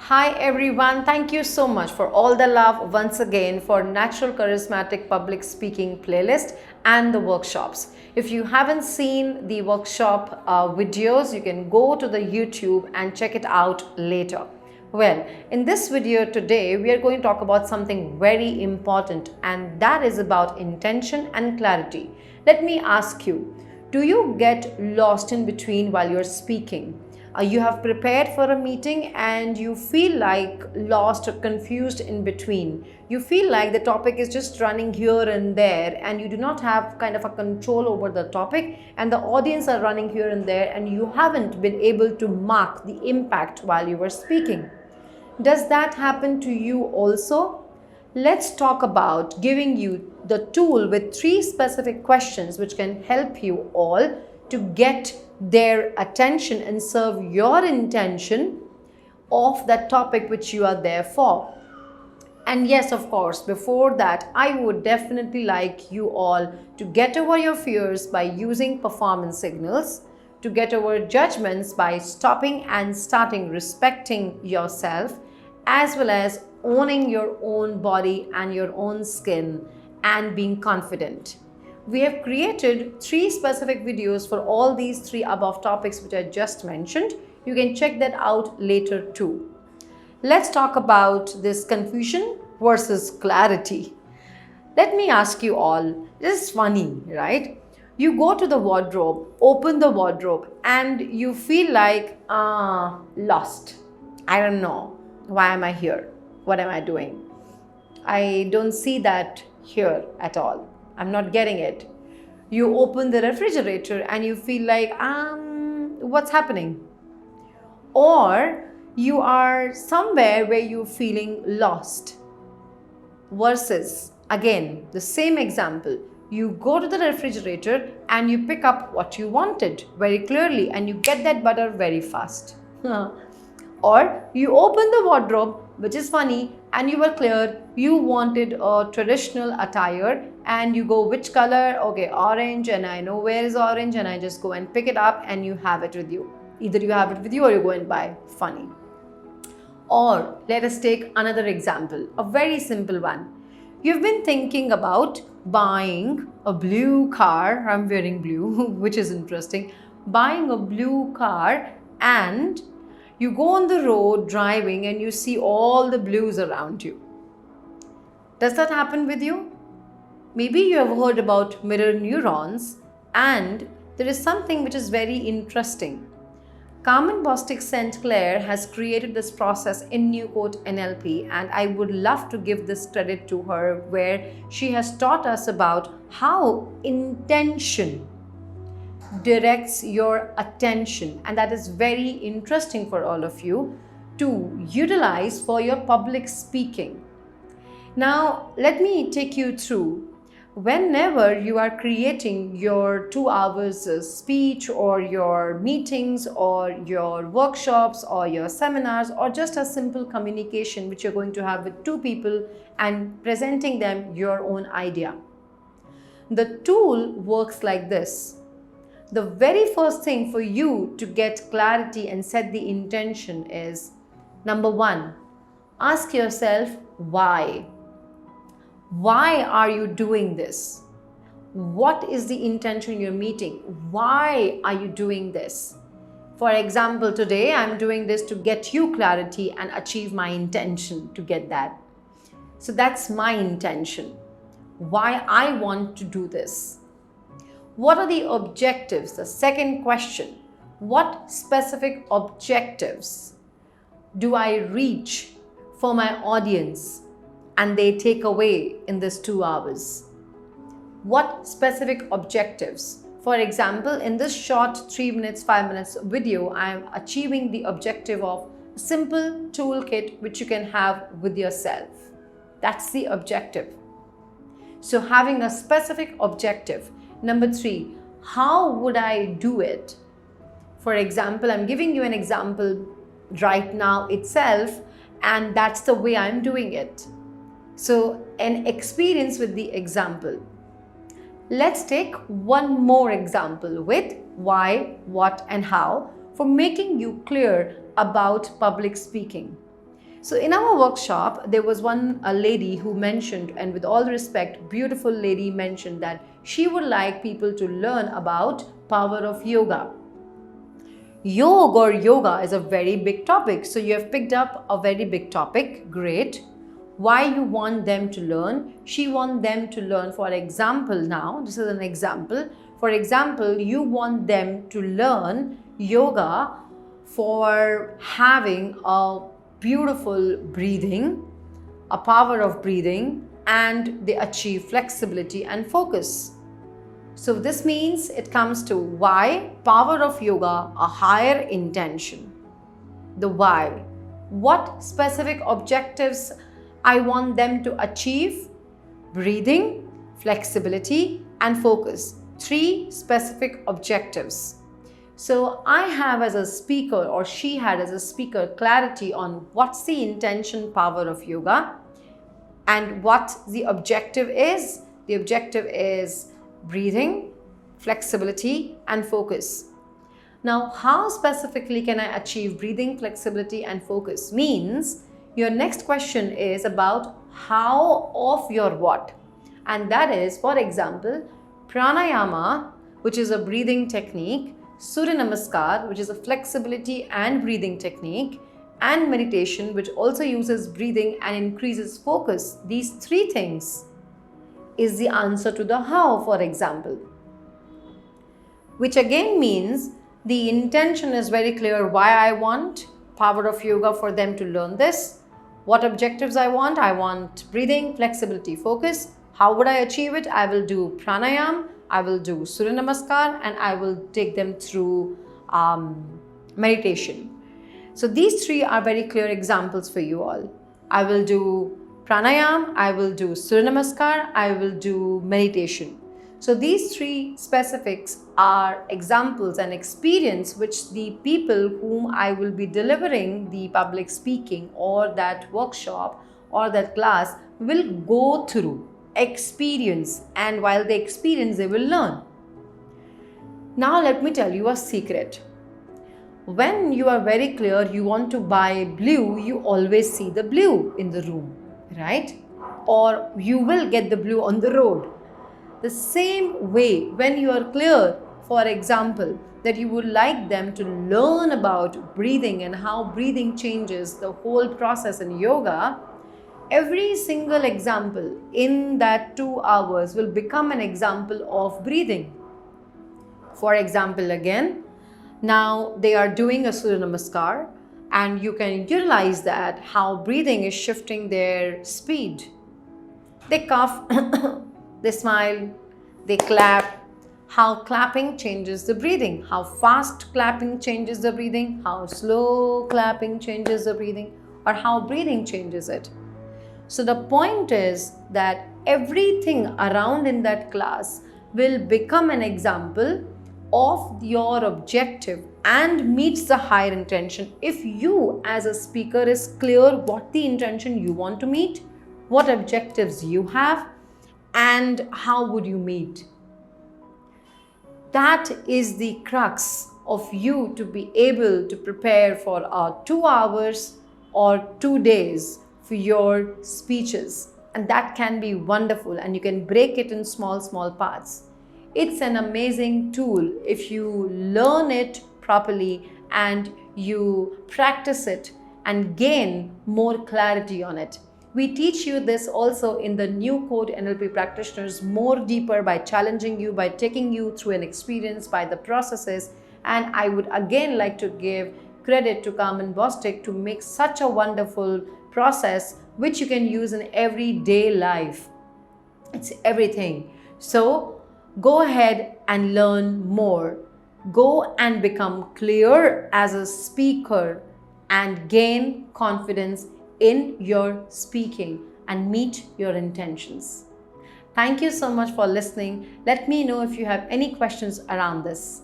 Hi everyone, thank you so much for all the love once again for Natural Charismatic Public Speaking playlist and the workshops. If you haven't seen the workshop videos, you can go to the YouTube and check it out later. Well, in this video today, we are going to talk about something very important, and that is about intention and clarity. Let me ask you, do you get lost in between while you're speaking? You have prepared for a meeting and you feel like lost or confused in between. You feel like the topic is just running here and there and you do not have kind of a control over the topic, and the audience are running here and there and you haven't been able to mark the impact while you were speaking. Does that happen to you also? Let's talk about giving you the tool with 3 specific questions which can help you all to get their attention and serve your intention of that topic which you are there for. And yes, of course, before that, I would definitely like you all to get over your fears by using performance signals, to get over judgments by stopping and starting respecting yourself, as well as owning your own body and your own skin and being confident. We have created 3 specific videos for all these 3 above topics which I just mentioned. You can check that out later too. Let's talk about this confusion versus clarity. Let me ask you all, this is funny, right? You go to the wardrobe, open the wardrobe, and you feel like, lost. I don't know. Why am I here? What am I doing? I don't see that here at all. I'm not getting it. You open the refrigerator and you feel like, what's happening? Or you are somewhere where you're feeling lost. Versus, again, the same example. You go to the refrigerator and you pick up what you wanted very clearly and you get that butter very fast. Or you open the wardrobe, which is funny, and you were clear you wanted a traditional attire and you go, which color? Okay, orange, and I know where is orange, and I just go and pick it up and you have it with you. Either you have it with you or you go and buy. Funny. Or let us take another example, a very simple one. You've been thinking about buying a blue car. I'm wearing blue, which is interesting. Buying a blue car, and you go on the road driving and you see all the blues around you. Does that happen with you? Maybe you have heard about mirror neurons, and there is something which is very interesting. Carmen Bostic St. Clair has created this process in New Code NLP, and I would love to give this credit to her, where she has taught us about how intention directs your attention, and that is very interesting for all of you to utilize for your public speaking. Now, let me take you through. Whenever you are creating your 2 hours speech or your meetings or your workshops or your seminars or just a simple communication which you're going to have with 2 people and presenting them your own idea, the tool works like this. The very first thing for you to get clarity and set the intention is, number 1, ask yourself why. Why are you doing this? What is the intention in your meeting? Why are you doing this? For example, today I'm doing this to get you clarity and achieve my intention to get that. So that's my intention. Why I want to do this. What are the objectives? The second question. What specific objectives do I reach for my audience and they take away in this 2 hours? What specific objectives? For example, in this short 3 minutes, 5 minutes video, I am achieving the objective of a simple toolkit which you can have with yourself. That's the objective. So having a specific objective. Number 3, how would I do it? For example, I'm giving you an example right now itself, and that's the way I'm doing it. So an experience with the example. Let's take one more example with why, what, and how for making you clear about public speaking. So in our workshop, there was a lady who mentioned, and with all respect, beautiful lady mentioned that she would like people to learn about power of yoga. Yoga is a very big topic. So you have picked up a very big topic. Great. Why you want them to learn? She wants them to learn, for example, now, this is an example. For example, you want them to learn yoga for having a beautiful breathing, a power of breathing, and they achieve flexibility and focus. So this means it comes to why, power of yoga, a higher intention. The why. What specific objectives I want them to achieve? Breathing, flexibility, and focus. 3 specific objectives. So I have as a speaker, or she had as a speaker, clarity on what's the intention, power of yoga, and what the objective is. The objective is breathing, flexibility, and focus. Now, how specifically can I achieve breathing, flexibility, and focus? Means your next question is about how of your what. And that is, for example, pranayama, which is a breathing technique, Surya Namaskar, which is a flexibility and breathing technique, and meditation, which also uses breathing and increases focus. These 3 things is the answer to the how, for example. Which again means the intention is very clear why I want power of yoga for them to learn this. What objectives I want breathing, flexibility, focus. How would I achieve it? I will do pranayam, I will do Surya Namaskar, and I will take them through meditation. So these 3 are very clear examples for you all. I will do pranayam, I will do Surya Namaskar, I will do meditation. So these 3 specifics are examples and experience which the people whom I will be delivering the public speaking or that workshop or that class will go through, experience, and while they experience, they will learn. Now let me tell you a secret. When you are very clear you want to buy blue, you always see the blue in the room, right? Or you will get the blue on the road. The same way, when you are clear, for example, that you would like them to learn about breathing and how breathing changes the whole process in yoga, every single example in that 2 hours will become an example of breathing. For example, again, now they are doing a Surya Namaskar, and you can utilize that, how breathing is shifting their speed. They cough, they smile, they clap, how clapping changes the breathing, how fast clapping changes the breathing, how slow clapping changes the breathing, or how breathing changes it. So the point is that everything around in that class will become an example of your objective and meets the higher intention. If you as a speaker is clear what the intention you want to meet, what objectives you have, and how would you meet. That is the crux of you to be able to prepare for 2 hours or 2 days for your speeches. And that can be wonderful, and you can break it in small parts. It's an amazing tool if you learn it properly and you practice it and gain more clarity on it. We teach you this also in the New Code NLP Practitioners more deeper by challenging you, by taking you through an experience, by the processes. And I would again like to give credit to Carmen Bostic to make such a wonderful process which you can use in everyday life. It's everything. So go ahead and learn more. Go and become clear as a speaker and gain confidence in your speaking and meet your intentions. Thank you so much for listening. Let me know if you have any questions around this.